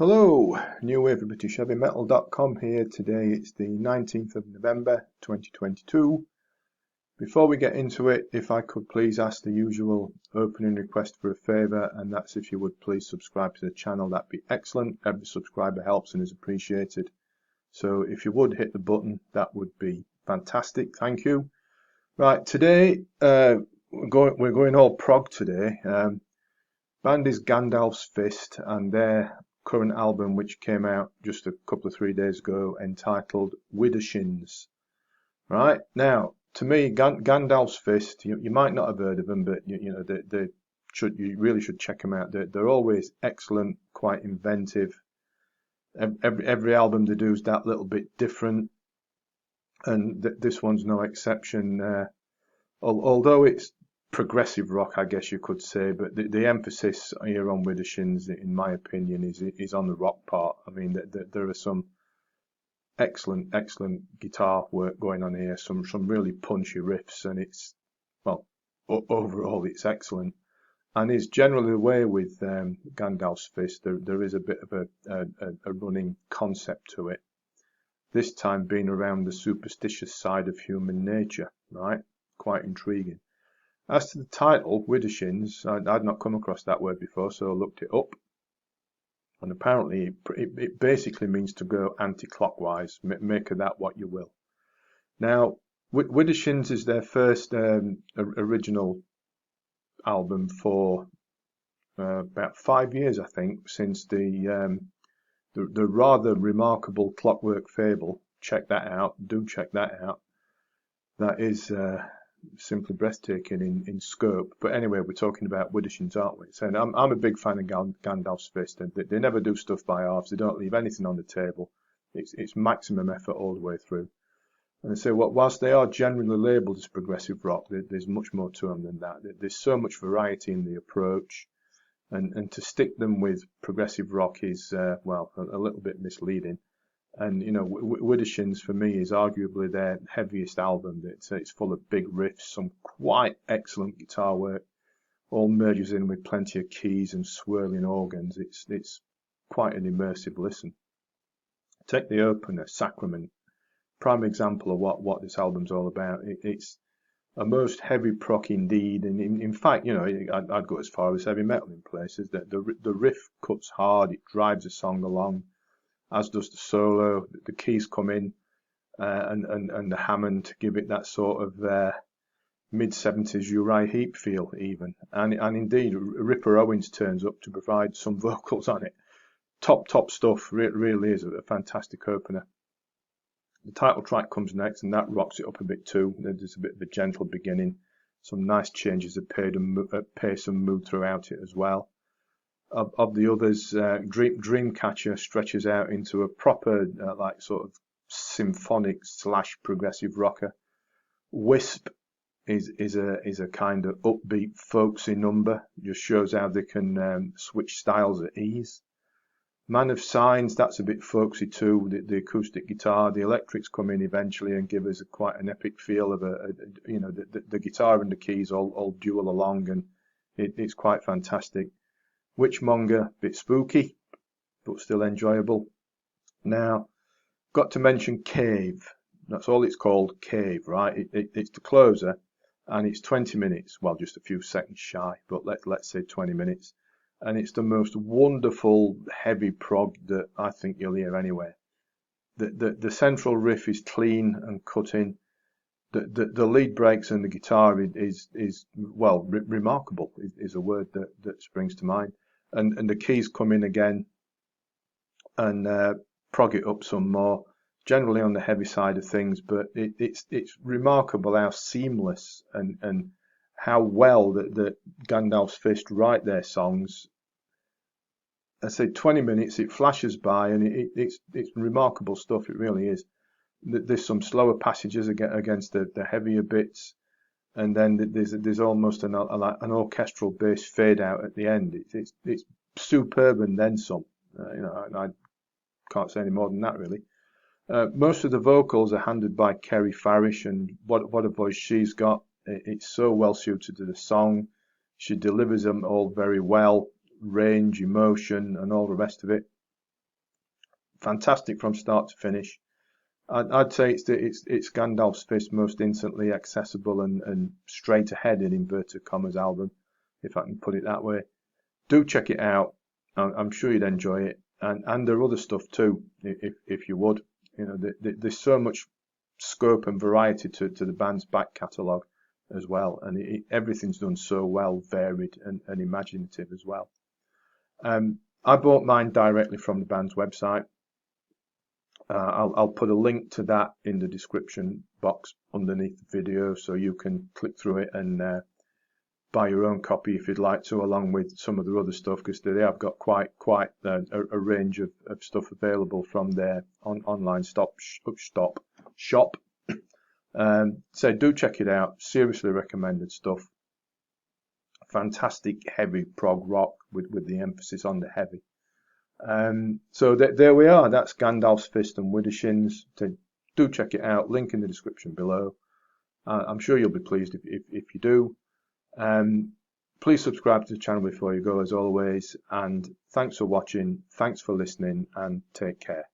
Hello, New Wave of British Heavy Metal.com here. Today it's the 19th of November 2022. Before we get into it, if I could please ask the usual opening request for a favour, and that's if you would please subscribe to the channel. That'd be excellent. Every subscriber helps and is appreciated. So if you would hit the button, that would be fantastic. Thank you. Right, today we're going all prog today. Band is Gandalf's Fist, and their current album, which came out just a couple of 3 days ago, entitled Widdershins. Right now, to me, Gandalf's Fist, you might not have heard of them, but you really should check them out. They're always excellent, quite inventive. Every album they do is that little bit different, and this one's no exception. Although it's progressive rock, I guess you could say, but the emphasis here on Widdershins, in my opinion, is on the rock part. I mean, there are some excellent guitar work going on here, some really punchy riffs, and it's, well, overall it's excellent, and is generally the way with Gandalf's Fist. There is a bit of a running concept to it, this time being around the superstitious side of human nature, right? Quite intriguing. As to the title, Widdershins, I'd not come across that word before, so I looked it up. And apparently it basically means to go anti-clockwise. Make of that what you will. Now, Widdershins is their first original album for about 5 years, I think, since the rather remarkable Clockwork Fable. Check that out. Do check that out. That is simply breathtaking in scope. But anyway, we're talking about Widdershins, aren't we? So I'm a big fan of Gandalf's Fist, and they never do stuff by halves. They don't leave anything on the table. It's maximum effort all the way through. And I say, whilst they are generally labelled as progressive rock, there's much more to them than that. There's so much variety in the approach, and to stick them with progressive rock is well, a little bit misleading. And Widdershins for me is arguably their heaviest album. It's full of big riffs, some quite excellent guitar work, all merges in with plenty of keys and swirling organs. It's quite an immersive listen. Take the opener, Sacrament, prime example of what this album's all about. It's a most heavy prog indeed, and in fact, I'd go as far as heavy metal in places. That the riff cuts hard, it drives the song along, as does the solo. The keys come in, and the Hammond to give it that sort of mid-70s Uriah Heep feel even. And indeed, Ripper Owens turns up to provide some vocals on it. Top stuff. Really is a fantastic opener. The title track comes next, and that rocks it up a bit too. There's a bit of a gentle beginning, some nice changes of pace and mood throughout it as well. Of the others, Dreamcatcher stretches out into a proper like sort of symphonic / progressive rocker. Wisp is a kind of upbeat folksy number, just shows how they can switch styles at ease. Man of Signs, that's a bit folksy too. The acoustic guitar, the electrics come in eventually and give us quite an epic feel of the guitar and the keys all duel along, and it's quite fantastic. Witchmonger, bit spooky, but still enjoyable. Now, got to mention Cave. That's all it's called, Cave, right? It's the closer, and it's 20 minutes. Well, just a few seconds shy, but let's say 20 minutes. And it's the most wonderful heavy prog that I think you'll hear anywhere. The central riff is clean and cutting. The lead breaks and the guitar is well, remarkable is a word that springs to mind. And the keys come in again and prog it up some more, generally on the heavy side of things, but it's remarkable how seamless and how well that Gandalf's Fist write their songs. I say 20 minutes, it flashes by, and it's remarkable stuff. It really is. There's some slower passages against the heavier bits, and then there's almost an orchestral bass fade out at the end. It's superb, and then some. I can't say any more than that really. Most of the vocals are handled by Kerry Farish, and what a voice she's got. It's so well suited to the song. She delivers them all very well. Range, emotion, and all the rest of it. fantastic from start to finish. I'd say it's Gandalf's Fist most instantly accessible and straight ahead in inverted commas album, if I can put it that way. Do check it out. I'm sure you'd enjoy it, and there are other stuff too, if you would. You know, there's so much scope and variety to the band's back catalogue as well, and everything's done so well, varied and imaginative as well. I bought mine directly from the band's website. I'll put a link to that in the description box underneath the video, so you can click through it and buy your own copy if you'd like to, along with some of the other stuff, because they have got quite a range of stuff available from their online shop. So do check it out. Seriously recommended stuff. Fantastic heavy prog rock with the emphasis on the heavy. So there we are. That's Gandalf's Fist and Widdershins. Do check it out. Link in the description below. I'm sure you'll be pleased if you do. Please subscribe to the channel before you go, as always. And thanks for watching. Thanks for listening, and take care.